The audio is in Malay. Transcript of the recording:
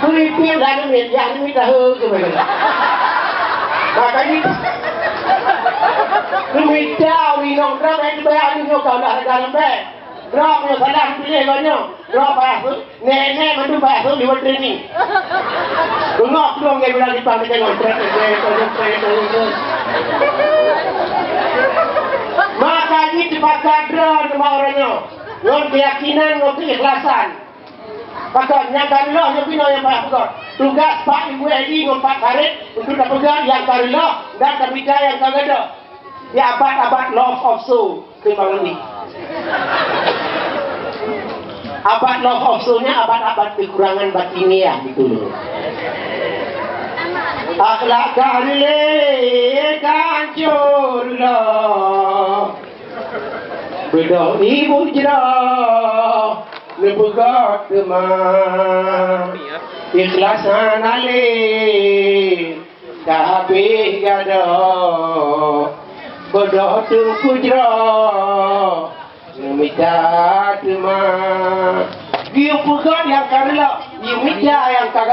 Pulipil dan yang ini dah ke mana? Makanya Demi tahu ni nong ramai tu bayar ni kau dah dalam beg. Ram yang salah pilih kau nyo. Ram bahasa nenek mandu bahasa di training. Tengok dong yang bilang di pang tengok training. Makanya dipakai drone sama orangnya. Ngon keyakinan, ngon keikhlasan. Pakatnya karilah yang bina yang banyak pegang. Tugas Pak Ibu Edi ngon Pak Karit untuk dapat pegang yang karilah dan kebijakan yang kagada. Ya abad-abad love of soul timbang ini. Abad love of soul-nya abad-abad kekurangan batiniah gitu loh. Akhlak kali kancur lah. Bedah ibu jerah lepegat kemah. Ikhlasan alih tak habis gada. Bedah tungku jerah minta kemah. Dia pegat yang karela, dia minta yang kagak.